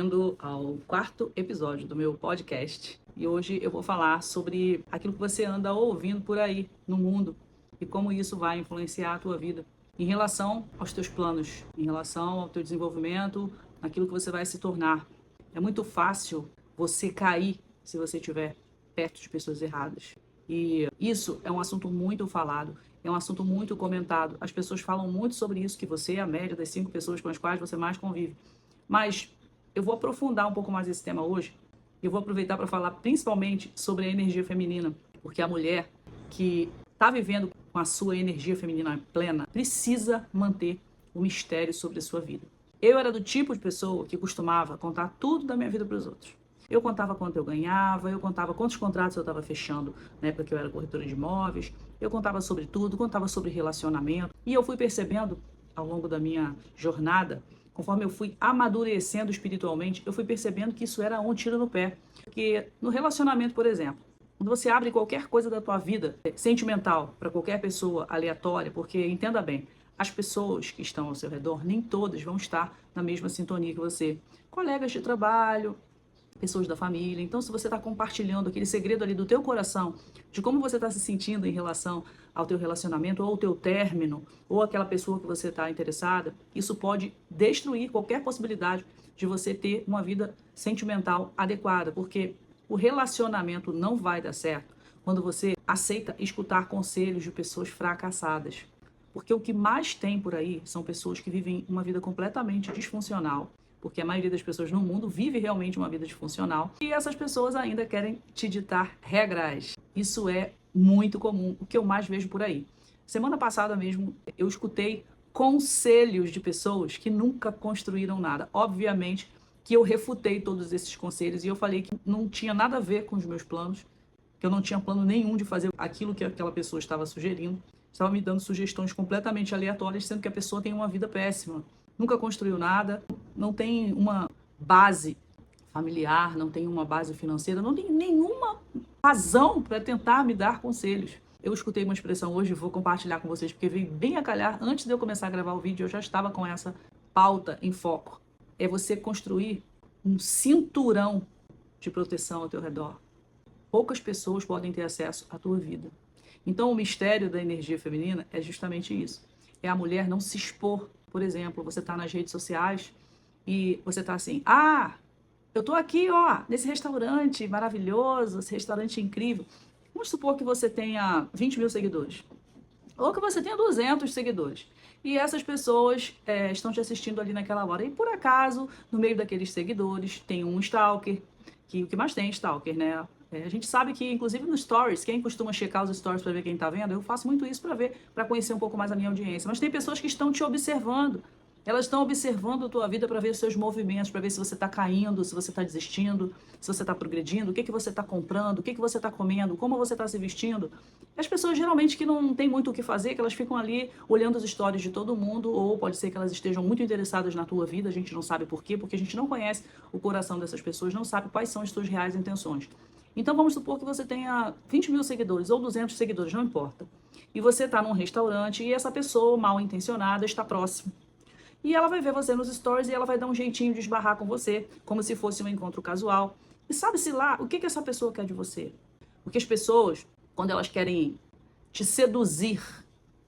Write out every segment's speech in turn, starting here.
bem-vindo ao quarto episódio do meu podcast. E hoje eu vou falar sobre aquilo que você anda ouvindo por aí no mundo e como isso vai influenciar a tua vida em relação aos teus planos, em relação ao teu desenvolvimento, naquilo que você vai se tornar. É muito fácil você cair se você estiver perto de pessoas erradas. E isso é um assunto muito falado, é um assunto muito comentado. As pessoas falam muito sobre isso, que você é a média das 5 pessoas com as quais você mais convive. Mas eu vou aprofundar um pouco mais esse tema hoje. Eu vou aproveitar para falar principalmente sobre a energia feminina, porque a mulher que está vivendo com a sua energia feminina plena precisa manter o mistério sobre a sua vida. Eu era do tipo de pessoa que costumava contar tudo da minha vida para os outros. Eu contava quanto eu ganhava, eu contava quantos contratos eu estava fechando na época que eu era corretora de imóveis, eu contava sobre tudo, contava sobre relacionamento. E eu fui percebendo ao longo da minha jornada, conforme eu fui amadurecendo espiritualmente, eu fui percebendo que isso era um tiro no pé. Porque no relacionamento, por exemplo, quando você abre qualquer coisa da tua vida sentimental para qualquer pessoa aleatória, porque entenda bem, as pessoas que estão ao seu redor, nem todas vão estar na mesma sintonia que você. Colegas de trabalho, pessoas da família. Então, se você está compartilhando aquele segredo ali do teu coração, de como você está se sentindo em relação ao teu relacionamento, ou ao teu término, ou aquela pessoa que você está interessada, isso pode destruir qualquer possibilidade de você ter uma vida sentimental adequada, porque o relacionamento não vai dar certo quando você aceita escutar conselhos de pessoas fracassadas. Porque o que mais tem por aí são pessoas que vivem uma vida completamente disfuncional, porque a maioria das pessoas no mundo vive realmente uma vida disfuncional, e essas pessoas ainda querem te ditar regras. Isso é muito comum, o que eu mais vejo por aí. Semana passada mesmo, eu escutei conselhos de pessoas que nunca construíram nada. Obviamente que eu refutei todos esses conselhos e eu falei que não tinha nada a ver com os meus planos, que eu não tinha plano nenhum de fazer aquilo que aquela pessoa estava sugerindo. Estava me dando sugestões completamente aleatórias, sendo que a pessoa tem uma vida péssima. Nunca construiu nada, não tem uma base familiar, não tem uma base financeira, não tem nenhuma razão para tentar me dar conselhos. Eu escutei uma expressão hoje e vou compartilhar com vocês, porque veio bem a calhar. Antes de eu começar a gravar o vídeo, eu já estava com essa pauta em foco. É você construir um cinturão de proteção ao teu redor. Poucas pessoas podem ter acesso à tua vida. Então, o mistério da energia feminina é justamente isso. É a mulher não se expor. Por exemplo, você está nas redes sociais e você está assim, eu estou aqui, ó, nesse restaurante maravilhoso, esse restaurante incrível. Vamos supor que você tenha 20 mil seguidores. Ou que você tenha 200 seguidores. E essas pessoas estão te assistindo ali naquela hora. E por acaso, no meio daqueles seguidores, tem um stalker, que o que mais tem é stalker, né? A gente sabe que, inclusive nos stories, quem costuma checar os stories para ver quem tá vendo, eu faço muito isso para ver, para conhecer um pouco mais a minha audiência. Mas tem pessoas que estão te observando. Elas estão observando a tua vida para ver os seus movimentos, para ver se você está caindo, se você está desistindo, se você está progredindo, o que você está comprando, o que você está comendo, como você está se vestindo. As pessoas geralmente que não tem muito o que fazer, que elas ficam ali olhando os stories de todo mundo, ou pode ser que elas estejam muito interessadas na tua vida, a gente não sabe por quê, porque a gente não conhece o coração dessas pessoas, não sabe quais são as suas reais intenções. Então vamos supor que você tenha 20 mil seguidores ou 200 seguidores, não importa. E você está num restaurante e essa pessoa mal intencionada está próximo. E ela vai ver você nos stories e ela vai dar um jeitinho de esbarrar com você, como se fosse um encontro casual. E sabe-se lá o que essa pessoa quer de você? Porque as pessoas, quando elas querem te seduzir,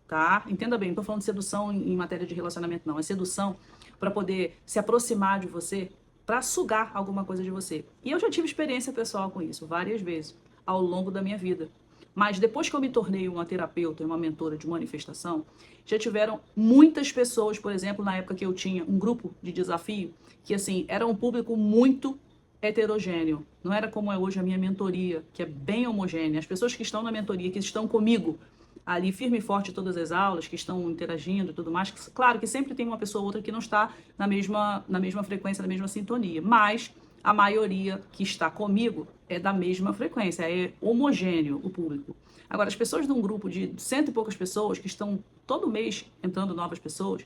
tá? Entenda bem, não estou falando de sedução em matéria de relacionamento, não. É sedução para poder se aproximar de você, para sugar alguma coisa de você. E eu já tive experiência pessoal com isso várias vezes ao longo da minha vida. Mas depois que eu me tornei uma terapeuta e uma mentora de manifestação, já tiveram muitas pessoas, por exemplo, na época que eu tinha um grupo de desafio, que assim, era um público muito heterogêneo. Não era como é hoje a minha mentoria, que é bem homogênea. As pessoas que estão na mentoria, que estão comigo, ali firme e forte em todas as aulas, que estão interagindo e tudo mais, claro que sempre tem uma pessoa ou outra que não está na mesma frequência, na mesma sintonia, mas a maioria que está comigo é da mesma frequência, é homogêneo o público. Agora, as pessoas de um grupo de 100 e poucas pessoas, que estão todo mês entrando novas pessoas,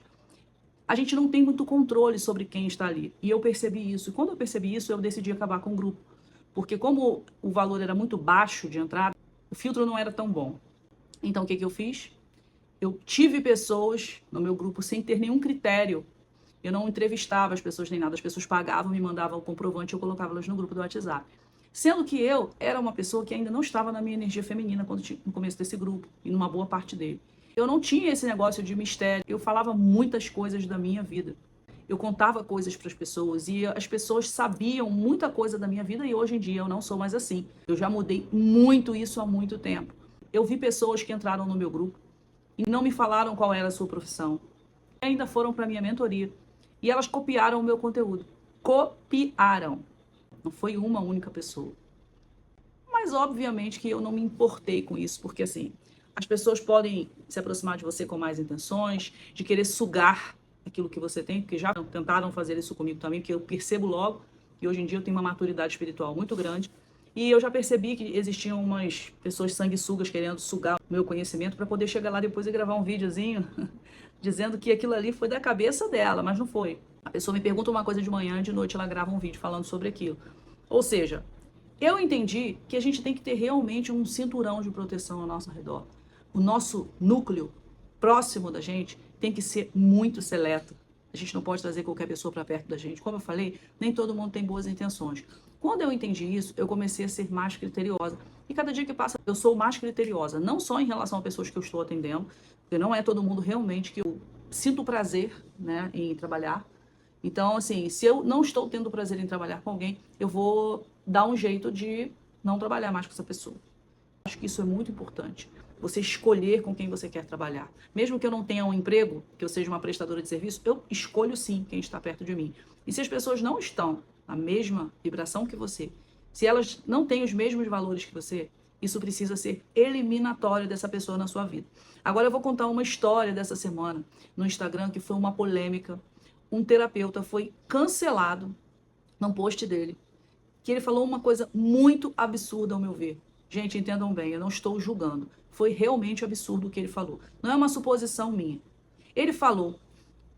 a gente não tem muito controle sobre quem está ali. E eu percebi isso. E quando eu percebi isso, eu decidi acabar com o grupo. Porque como o valor era muito baixo de entrada, o filtro não era tão bom. Então, o que eu fiz? Eu tive pessoas no meu grupo sem ter nenhum critério Eu não entrevistava as pessoas nem nada, as pessoas pagavam, me mandavam o comprovante e eu colocava-las no grupo do WhatsApp. Sendo que eu era uma pessoa que ainda não estava na minha energia feminina no começo desse grupo e numa boa parte dele. Eu não tinha esse negócio de mistério, eu falava muitas coisas da minha vida. Eu contava coisas para as pessoas e as pessoas sabiam muita coisa da minha vida e hoje em dia eu não sou mais assim. Eu já mudei muito isso há muito tempo. Eu vi pessoas que entraram no meu grupo e não me falaram qual era a sua profissão. Ainda foram para a minha mentoria e elas copiaram o meu conteúdo. Copiaram. Não foi uma única pessoa. Mas obviamente que eu não me importei com isso, porque assim, as pessoas podem se aproximar de você com mais intenções, de querer sugar aquilo que você tem, porque já tentaram fazer isso comigo também, porque eu percebo logo, e hoje em dia eu tenho uma maturidade espiritual muito grande, e eu já percebi que existiam umas pessoas sanguessugas querendo sugar o meu conhecimento para poder chegar lá depois e gravar um videozinho dizendo que aquilo ali foi da cabeça dela, mas não foi. A pessoa me pergunta uma coisa de manhã, de noite ela grava um vídeo falando sobre aquilo. Ou seja, eu entendi que a gente tem que ter realmente um cinturão de proteção ao nosso redor. O nosso núcleo próximo da gente tem que ser muito seleto. A gente não pode trazer qualquer pessoa para perto da gente. Como eu falei, nem todo mundo tem boas intenções. Quando eu entendi isso, eu comecei a ser mais criteriosa. E cada dia que passa, eu sou mais criteriosa. Não só em relação a pessoas que eu estou atendendo, porque não é todo mundo realmente que eu sinto prazer, né, em trabalhar. Então, assim, se eu não estou tendo prazer em trabalhar com alguém, eu vou dar um jeito de não trabalhar mais com essa pessoa. Acho que isso é muito importante. Você escolher com quem você quer trabalhar. Mesmo que eu não tenha um emprego, que eu seja uma prestadora de serviço, eu escolho sim quem está perto de mim. E se as pessoas não estão na mesma vibração que você, se elas não têm os mesmos valores que você, isso precisa ser eliminatório dessa pessoa na sua vida. Agora eu vou contar uma história dessa semana no Instagram que foi uma polêmica. Um terapeuta foi cancelado num post dele, que ele falou uma coisa muito absurda ao meu ver. Gente, entendam bem, eu não estou julgando. Foi realmente absurdo o que ele falou. Não é uma suposição minha. Ele falou,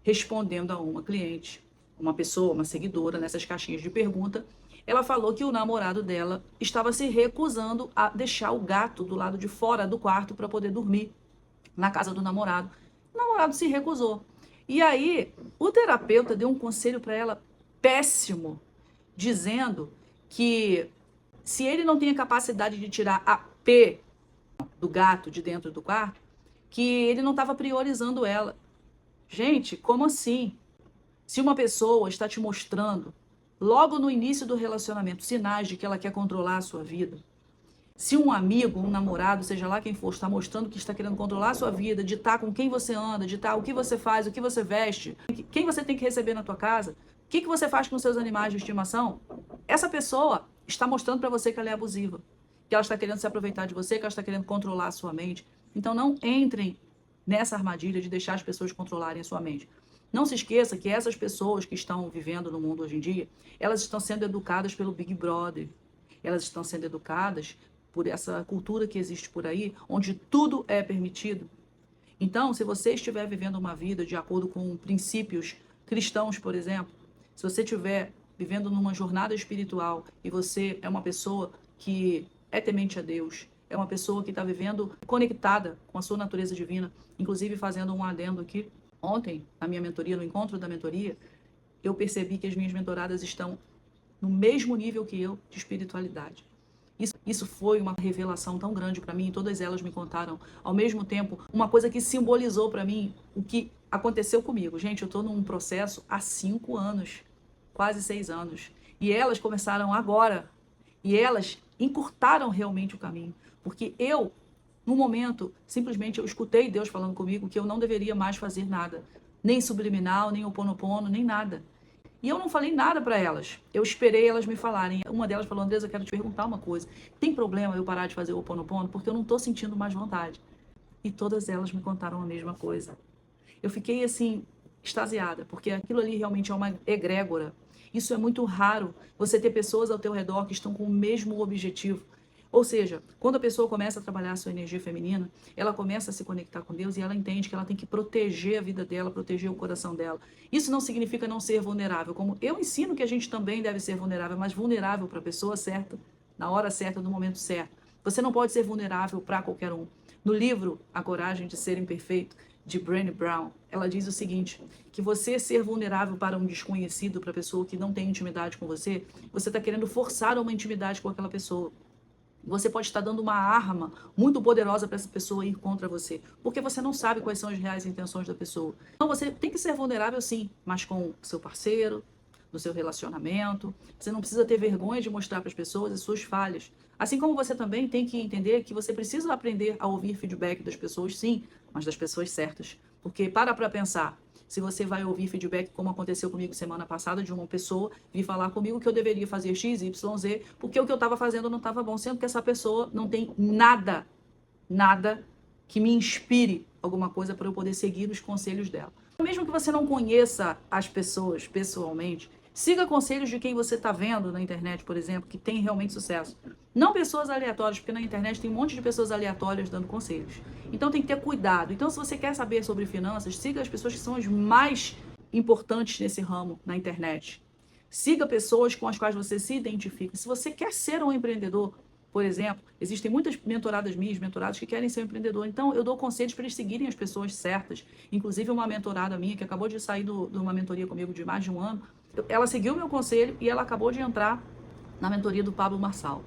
respondendo a uma cliente, uma pessoa, uma seguidora, nessas caixinhas de pergunta, ela falou que o namorado dela estava se recusando a deixar o gato do lado de fora do quarto para poder dormir na casa do namorado. O namorado se recusou. E aí, o terapeuta deu um conselho para ela péssimo, dizendo que se ele não tem a capacidade de tirar a P do gato de dentro do quarto, que ele não estava priorizando ela. Gente, como assim? Se uma pessoa está te mostrando, logo no início do relacionamento, sinais de que ela quer controlar a sua vida, se um amigo, um namorado, seja lá quem for, está mostrando que está querendo controlar a sua vida, ditar com quem você anda, ditar o que você faz, o que você veste, quem você tem que receber na tua casa, o que você faz com seus animais de estimação, essa pessoa está mostrando para você que ela é abusiva, que ela está querendo se aproveitar de você, que ela está querendo controlar a sua mente. Então não entrem nessa armadilha de deixar as pessoas controlarem a sua mente. Não se esqueça que essas pessoas que estão vivendo no mundo hoje em dia, elas estão sendo educadas pelo Big Brother. Elas estão sendo educadas por essa cultura que existe por aí, onde tudo é permitido. Então, se você estiver vivendo uma vida de acordo com princípios cristãos, por exemplo, se você estiver vivendo numa jornada espiritual e você é uma pessoa que é temente a Deus, é uma pessoa que está vivendo conectada com a sua natureza divina, inclusive fazendo um adendo aqui. Ontem, na minha mentoria, no encontro da mentoria, eu percebi que as minhas mentoradas estão no mesmo nível que eu de espiritualidade. Isso foi uma revelação tão grande para mim, todas elas me contaram ao mesmo tempo, uma coisa que simbolizou para mim o que aconteceu comigo. Gente, eu estou num processo há 5 anos, quase 6 anos, e elas começaram agora, e elas encurtaram realmente o caminho, porque eu, no momento, simplesmente eu escutei Deus falando comigo que eu não deveria mais fazer nada, nem subliminal, nem Ho'oponopono, nem nada. E eu não falei nada para elas. Eu esperei elas me falarem. Uma delas falou, Andressa, eu quero te perguntar uma coisa. Tem problema eu parar de fazer o Ho'oponopono? Porque eu não estou sentindo mais vontade. E todas elas me contaram a mesma coisa. Eu fiquei, assim, extasiada, porque aquilo ali realmente é uma egrégora. Isso é muito raro, você ter pessoas ao teu redor que estão com o mesmo objetivo. Ou seja, quando a pessoa começa a trabalhar a sua energia feminina, ela começa a se conectar com Deus e ela entende que ela tem que proteger a vida dela, proteger o coração dela. Isso não significa não ser vulnerável, como eu ensino que a gente também deve ser vulnerável, mas vulnerável para a pessoa certa, na hora certa, no momento certo. Você não pode ser vulnerável para qualquer um. No livro A Coragem de Ser Imperfeito, de Brené Brown, ela diz o seguinte, que você ser vulnerável para um desconhecido, para a pessoa que não tem intimidade com você, você está querendo forçar uma intimidade com aquela pessoa. Você pode estar dando uma arma muito poderosa para essa pessoa ir contra você, porque você não sabe quais são as reais intenções da pessoa. Então você tem que ser vulnerável sim, mas com o seu parceiro, no seu relacionamento. Você não precisa ter vergonha de mostrar para as pessoas as suas falhas. Assim como você também tem que entender que você precisa aprender a ouvir feedback das pessoas, sim, mas das pessoas certas. Porque para pensar, se você vai ouvir feedback, como aconteceu comigo semana passada, de uma pessoa vir falar comigo que eu deveria fazer X, Y, Z, porque o que eu estava fazendo não estava bom, sendo que essa pessoa não tem nada que me inspire alguma coisa para eu poder seguir os conselhos dela. Mesmo que você não conheça as pessoas pessoalmente, siga conselhos de quem você está vendo na internet, por exemplo, que tem realmente sucesso. Não pessoas aleatórias, porque na internet tem um monte de pessoas aleatórias dando conselhos. Então tem que ter cuidado. Então, se você quer saber sobre finanças, siga as pessoas que são as mais importantes nesse ramo na internet. Siga pessoas com as quais você se identifica. Se você quer ser um empreendedor, por exemplo, existem muitas mentoradas minhas, mentorados que querem ser um empreendedor. Então, eu dou conselhos para eles seguirem as pessoas certas. Inclusive, uma mentorada minha, que acabou de sair de uma mentoria comigo de mais de um ano, ela seguiu o meu conselho e ela acabou de entrar na mentoria do Pablo Marçal.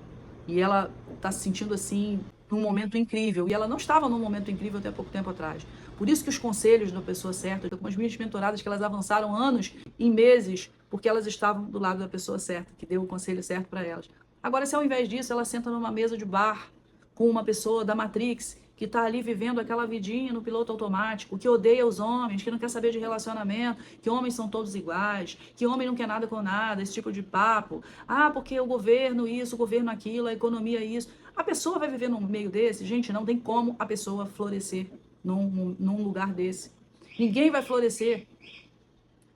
E ela está se sentindo assim, num momento incrível. E ela não estava num momento incrível até pouco tempo atrás. Por isso que os conselhos da pessoa certa, com as minhas mentoradas, que elas avançaram anos em meses, porque elas estavam do lado da pessoa certa, que deu o conselho certo para elas. Agora, se ao invés disso, ela senta numa mesa de bar com uma pessoa da Matrix, que está ali vivendo aquela vidinha no piloto automático, que odeia os homens, que não quer saber de relacionamento, que homens são todos iguais, que homem não quer nada com nada, esse tipo de papo. Ah, porque o governo isso, o governo aquilo, a economia isso. A pessoa vai viver num meio desse? Gente, não tem como a pessoa florescer num lugar desse. Ninguém vai florescer.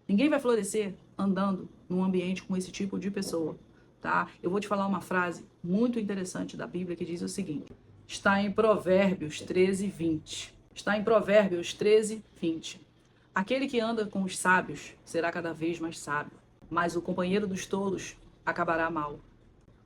Ninguém vai florescer andando num ambiente com esse tipo de pessoa. Tá? Eu vou te falar uma frase muito interessante da Bíblia que diz o seguinte. Está em Provérbios 13, 20. Está em Provérbios 13, 20. Aquele que anda com os sábios será cada vez mais sábio, mas o companheiro dos tolos acabará mal.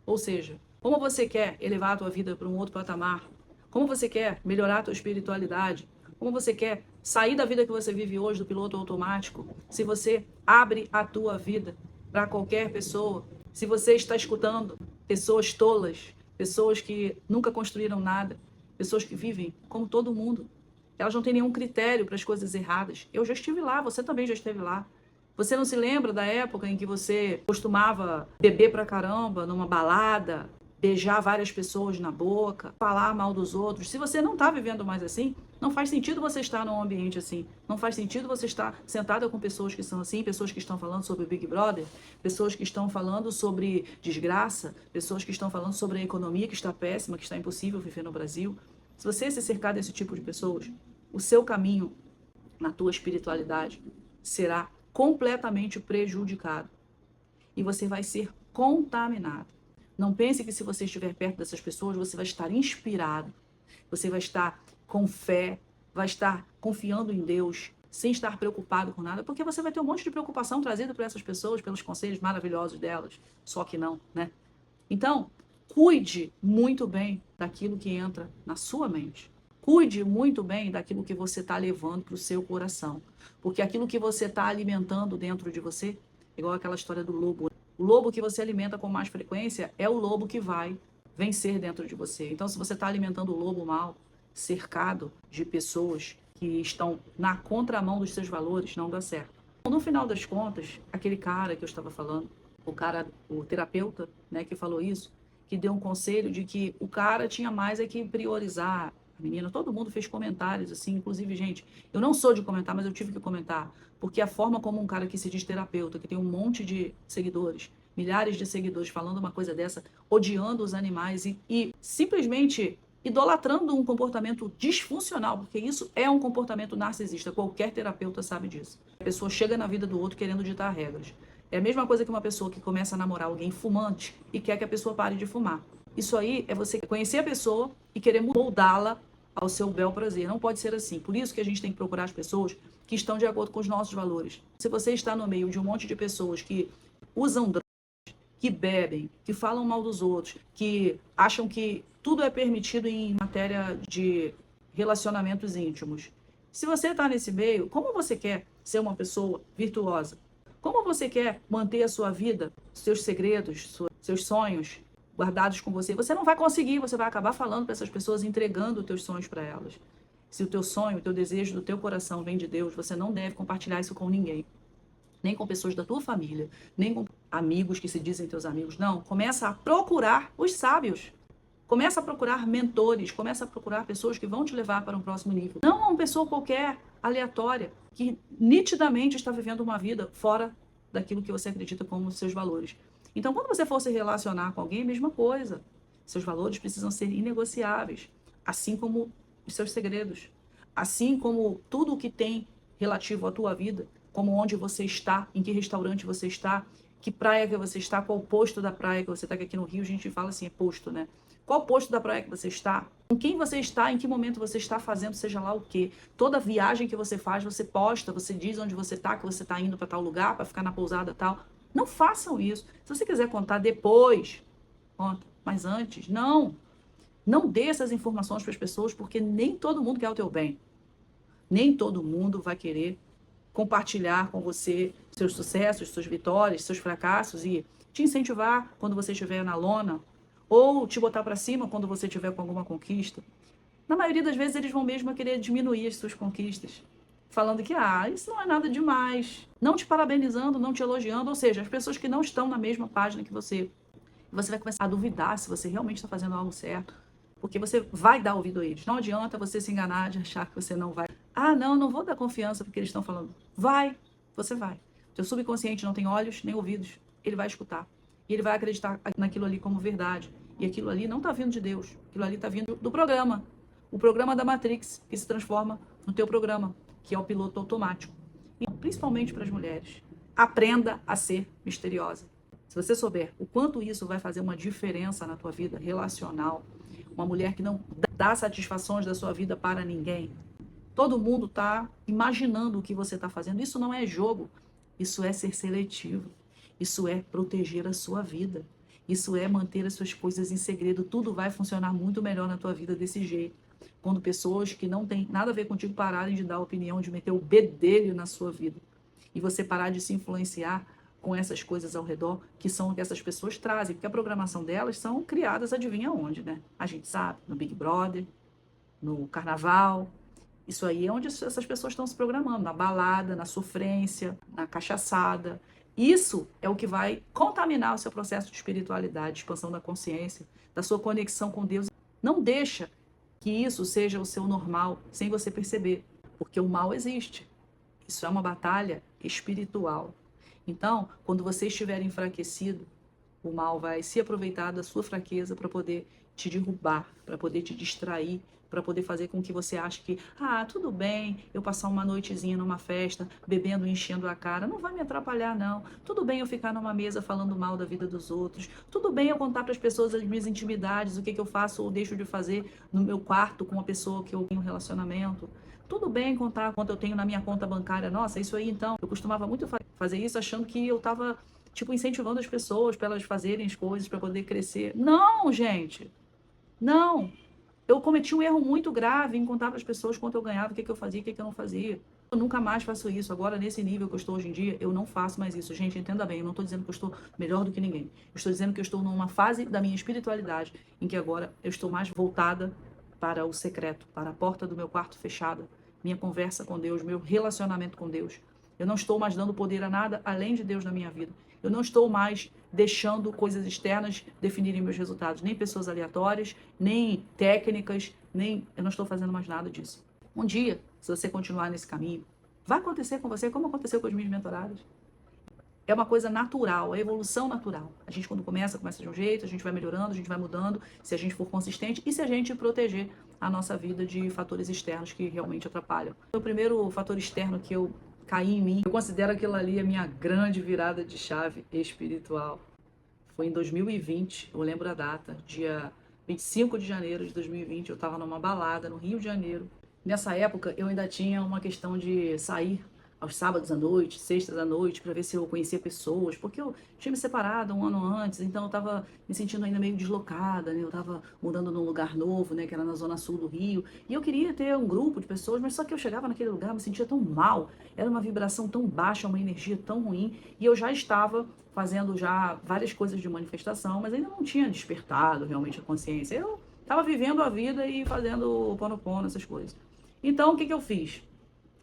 Ou seja, como você quer elevar a tua vida para um outro patamar? Como você quer melhorar a tua espiritualidade? Como você quer sair da vida que você vive hoje, do piloto automático? Se você abre a tua vida para qualquer pessoa, se você está escutando pessoas tolas, pessoas que nunca construíram nada, pessoas que vivem como todo mundo, elas não têm nenhum critério para as coisas erradas. Eu já estive lá, você também já esteve lá. Você não se lembra da época em que você costumava beber pra caramba numa balada, beijar várias pessoas na boca, falar mal dos outros? Se você não está vivendo mais assim, não faz sentido você estar num ambiente assim. Não faz sentido você estar sentada com pessoas que são assim, pessoas que estão falando sobre o Big Brother, pessoas que estão falando sobre desgraça, pessoas que estão falando sobre a economia que está péssima, que está impossível viver no Brasil. Se você se cercar desse tipo de pessoas, o seu caminho na tua espiritualidade será completamente prejudicado e você vai ser contaminado. Não pense que se você estiver perto dessas pessoas, você vai estar inspirado, você vai estar com fé, vai estar confiando em Deus, sem estar preocupado com nada, porque você vai ter um monte de preocupação trazida por essas pessoas, pelos conselhos maravilhosos delas, só que não, né? Então, cuide muito bem daquilo que entra na sua mente. Cuide muito bem daquilo que você está levando para o seu coração. Porque aquilo que você está alimentando dentro de você, igual aquela história do lobo. O lobo que você alimenta com mais frequência é o lobo que vai vencer dentro de você. Então, se você está alimentando o lobo mal, cercado de pessoas que estão na contramão dos seus valores, não dá certo. No final das contas, aquele cara que eu estava falando, o terapeuta, né, que falou isso, que deu um conselho de que o cara tinha mais é que priorizar a menina. Todo mundo fez comentários, assim, inclusive, gente, eu não sou de comentar, mas eu tive que comentar, porque a forma como um cara que se diz terapeuta, que tem um monte de seguidores, milhares de seguidores falando uma coisa dessa, odiando os animais e simplesmente idolatrando um comportamento disfuncional, porque isso é um comportamento narcisista, qualquer terapeuta sabe disso. A pessoa chega na vida do outro querendo ditar regras. É a mesma coisa que uma pessoa que começa a namorar alguém fumante e quer que a pessoa pare de fumar. Isso aí é você conhecer a pessoa e querer moldá-la ao seu bel prazer. Não pode ser assim. Por isso que a gente tem que procurar as pessoas que estão de acordo com os nossos valores. Se você está no meio de um monte de pessoas que usam drogas, que bebem, que falam mal dos outros, que acham que tudo é permitido em matéria de relacionamentos íntimos, Se você está nesse meio, como você quer ser uma pessoa virtuosa? Como você quer manter a sua vida, seus segredos, seus sonhos guardados com você? Você não vai conseguir, você vai acabar falando para essas pessoas, entregando os teus sonhos para elas. Se o teu sonho, o teu desejo do teu coração vem de Deus, você não deve compartilhar isso com ninguém. Nem com pessoas da tua família, nem com amigos que se dizem teus amigos. Não, começa a procurar os sábios. Começa a procurar mentores, começa a procurar pessoas que vão te levar para um próximo nível. Não uma pessoa qualquer, aleatória, que nitidamente está vivendo uma vida fora daquilo que você acredita como seus valores. Então, quando você for se relacionar com alguém, a mesma coisa. Seus valores precisam ser inegociáveis, assim como os seus segredos, assim como tudo o que tem relativo à tua vida, como onde você está, em que restaurante você está, que praia que você está, qual posto da praia que você está, que aqui no Rio a gente fala assim, é posto, né? Qual posto da praia que você está? Com quem você está? Em que momento você está fazendo, seja lá o quê? Toda viagem que você faz, você posta, você diz onde você está, que você está indo para tal lugar, para ficar na pousada tal. Não façam isso. Se você quiser contar depois, conta. Mas antes, não. Não dê essas informações para as pessoas, porque nem todo mundo quer o teu bem. Nem todo mundo vai querer compartilhar com você seus sucessos, suas vitórias, seus fracassos e te incentivar quando você estiver na lona ou te botar para cima quando você estiver com alguma conquista. Na maioria das vezes eles vão mesmo querer diminuir as suas conquistas, falando que isso não é nada demais, não te parabenizando, não te elogiando, ou seja, as pessoas que não estão na mesma página que você. Você vai começar a duvidar se você realmente está fazendo algo certo, porque você vai dar ouvido a eles. Não adianta você se enganar de achar que você não vai. Não vou dar confiança porque eles estão falando. Vai, você vai. Seu subconsciente não tem olhos nem ouvidos. Ele vai escutar. E ele vai acreditar naquilo ali como verdade. E aquilo ali não está vindo de Deus. Aquilo ali está vindo do programa. O programa da Matrix, que se transforma no teu programa, que é o piloto automático. E principalmente para as mulheres. Aprenda a ser misteriosa. Se você souber o quanto isso vai fazer uma diferença na tua vida relacional, uma mulher que não dá satisfações da sua vida para ninguém, todo mundo está imaginando o que você está fazendo. Isso não é jogo, isso é ser seletivo, isso é proteger a sua vida, isso é manter as suas coisas em segredo. Tudo vai funcionar muito melhor na tua vida desse jeito. Quando pessoas que não têm nada a ver contigo pararem de dar opinião, de meter o bedelho na sua vida, e você parar de se influenciar com essas coisas ao redor, que são o que essas pessoas trazem, porque a programação delas são criadas, adivinha onde, né? A gente sabe, no Big Brother, no Carnaval. Isso aí é onde essas pessoas estão se programando, na balada, na sofrência, na cachaçada. Isso é o que vai contaminar o seu processo de espiritualidade, expansão da consciência, da sua conexão com Deus. Não deixa que isso seja o seu normal, sem você perceber, porque o mal existe. Isso é uma batalha espiritual. Então, quando você estiver enfraquecido, o mal vai se aproveitar da sua fraqueza para poder te derrubar, para poder te distrair, para poder fazer com que você ache que, tudo bem, eu passar uma noitezinha numa festa, bebendo e enchendo a cara, não vai me atrapalhar, não. Tudo bem eu ficar numa mesa falando mal da vida dos outros. Tudo bem eu contar para as pessoas as minhas intimidades, o que eu faço ou deixo de fazer no meu quarto com uma pessoa que eu tenho um relacionamento. Tudo bem contar quanto eu tenho na minha conta bancária. Nossa, isso aí então, eu costumava muito fazer isso achando que eu estava, incentivando as pessoas para elas fazerem as coisas para poder crescer. Não, gente, não. Eu cometi um erro muito grave em contar para as pessoas quanto eu ganhava, o que eu fazia, o que eu não fazia. Eu nunca mais faço isso. Agora, nesse nível que eu estou hoje em dia, eu não faço mais isso. Gente, entenda bem, eu não estou dizendo que eu estou melhor do que ninguém. Eu estou dizendo que eu estou numa fase da minha espiritualidade em que agora eu estou mais voltada para o secreto, para a porta do meu quarto fechada, minha conversa com Deus, meu relacionamento com Deus. Eu não estou mais dando poder a nada além de Deus na minha vida. Eu não estou mais deixando coisas externas definirem meus resultados, nem pessoas aleatórias, nem técnicas, eu não estou fazendo mais nada disso. Um dia, se você continuar nesse caminho, vai acontecer com você como aconteceu com as minhas mentoradas. É uma coisa natural, é evolução natural. A gente quando começa de um jeito, a gente vai melhorando, a gente vai mudando, se a gente for consistente e se a gente proteger a nossa vida de fatores externos que realmente atrapalham. O primeiro fator externo que eu caí em mim, eu considero aquilo ali a minha grande virada de chave espiritual. Foi em 2020, eu lembro a data, dia 25 de janeiro de 2020, eu estava numa balada no Rio de Janeiro. Nessa época, eu ainda tinha uma questão de sair aos sábados à noite, sextas à noite, para ver se eu conhecia pessoas, porque eu tinha me separado um ano antes, então eu estava me sentindo ainda meio deslocada, né? Eu estava mudando num lugar novo, né? Que era na zona sul do Rio, e eu queria ter um grupo de pessoas, mas só que eu chegava naquele lugar, me sentia tão mal, era uma vibração tão baixa, uma energia tão ruim, e eu já estava fazendo já várias coisas de manifestação, mas ainda não tinha despertado realmente a consciência. Eu estava vivendo a vida e fazendo o Ponopono, essas coisas. Então, o que que eu fiz?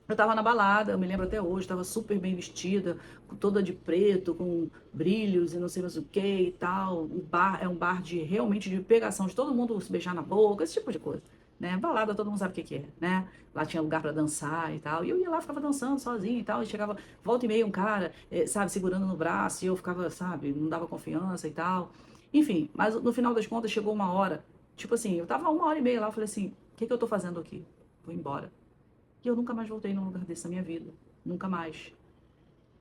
Eu tava na balada, eu me lembro até hoje, tava super bem vestida, toda de preto, com brilhos e não sei mais o que e tal. O bar é um bar de realmente de pegação, de todo mundo se beijar na boca, esse tipo de coisa, né? Balada, todo mundo sabe o que que é, né? Lá tinha lugar pra dançar e tal. E eu ia lá, ficava dançando sozinha e tal. E chegava, volta e meia, um cara, sabe, segurando no braço, e eu ficava, sabe, não dava confiança e tal. Enfim, mas no final das contas chegou uma hora, tipo assim, eu tava 1 hora e meia lá, eu falei assim, o que que eu tô fazendo aqui? Vou embora. E eu nunca mais voltei num lugar desse na minha vida. Nunca mais.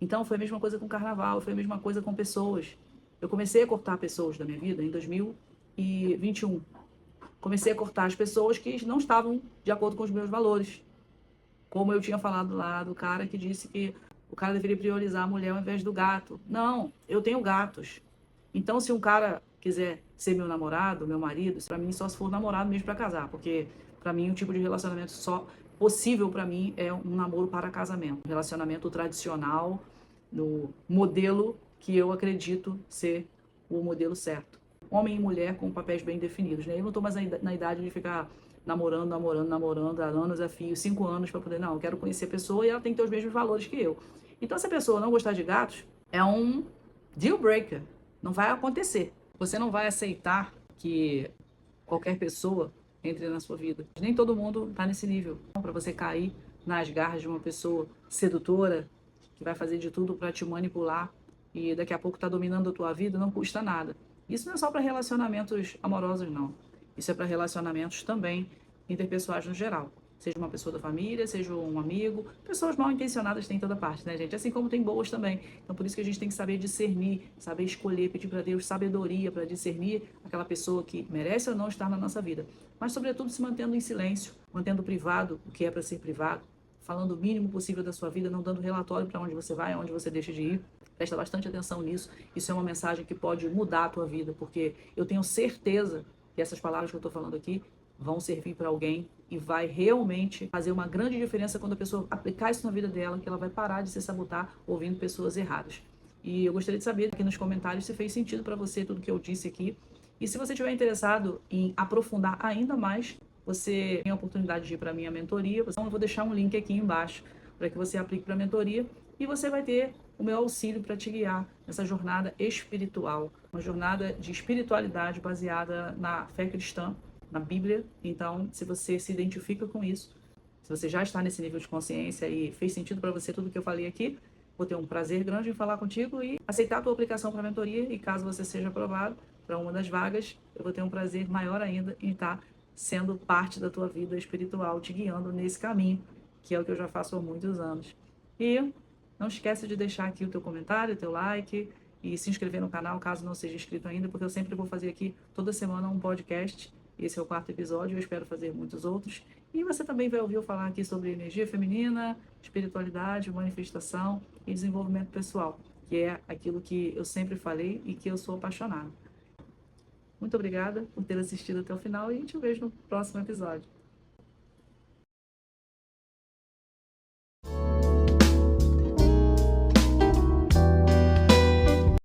Então foi a mesma coisa com carnaval, foi a mesma coisa com pessoas. Eu comecei a cortar pessoas da minha vida em 2021. Comecei a cortar as pessoas que não estavam de acordo com os meus valores. Como eu tinha falado lá do cara que disse que o cara deveria priorizar a mulher ao invés do gato. Não, eu tenho gatos. Então, se um cara quiser ser meu namorado, meu marido, pra mim só se for namorado mesmo pra casar, porque pra mim o tipo de relacionamento só possível pra mim é um namoro para casamento, um relacionamento tradicional, no modelo que eu acredito ser o modelo certo. Homem e mulher com papéis bem definidos, né? Eu não tô mais na idade de ficar namorando há anos a fio, 5 anos pra poder, não, eu quero conhecer a pessoa e ela tem que ter os mesmos valores que eu. Então, se a pessoa não gostar de gatos, é um deal breaker. Não vai acontecer. Você não vai aceitar que qualquer pessoa entre na sua vida. Nem todo mundo está nesse nível. Para você cair nas garras de uma pessoa sedutora que vai fazer de tudo para te manipular e daqui a pouco está dominando a tua vida, não custa nada. Isso não é só para relacionamentos amorosos, não. Isso é para relacionamentos também interpessoais no geral. Seja uma pessoa da família, seja um amigo. Pessoas mal intencionadas tem em toda parte, né, gente? Assim como tem boas também. Então, por isso que a gente tem que saber discernir, saber escolher, pedir para Deus sabedoria para discernir aquela pessoa que merece ou não estar na nossa vida. Mas, sobretudo, se mantendo em silêncio, mantendo privado o que é para ser privado, falando o mínimo possível da sua vida, não dando relatório para onde você vai, onde você deixa de ir. Presta bastante atenção nisso. Isso é uma mensagem que pode mudar a tua vida, porque eu tenho certeza que essas palavras que eu estou falando aqui vão servir para alguém e vai realmente fazer uma grande diferença quando a pessoa aplicar isso na vida dela, que ela vai parar de se sabotar ouvindo pessoas erradas. E eu gostaria de saber aqui nos comentários se fez sentido para você tudo que eu disse aqui. E se você estiver interessado em aprofundar ainda mais, você tem a oportunidade de ir para a minha mentoria. Então, eu vou deixar um link aqui embaixo para que você aplique para a mentoria e você vai ter o meu auxílio para te guiar nessa jornada espiritual, uma jornada de espiritualidade baseada na fé cristã, na Bíblia. Então, se você se identifica com isso, se você já está nesse nível de consciência e fez sentido para você tudo que eu falei aqui, vou ter um prazer grande em falar contigo e aceitar a tua aplicação para a mentoria. E caso você seja aprovado para uma das vagas, eu vou ter um prazer maior ainda em estar sendo parte da tua vida espiritual, te guiando nesse caminho, que é o que eu já faço há muitos anos. E não esquece de deixar aqui o teu comentário, o teu like e se inscrever no canal, caso não seja inscrito ainda, porque eu sempre vou fazer aqui toda semana um podcast. Esse é o 4º episódio, eu espero fazer muitos outros. E você também vai ouvir eu falar aqui sobre energia feminina, espiritualidade, manifestação e desenvolvimento pessoal, que é aquilo que eu sempre falei e que eu sou apaixonada. Muito obrigada por ter assistido até o final e te vejo no próximo episódio.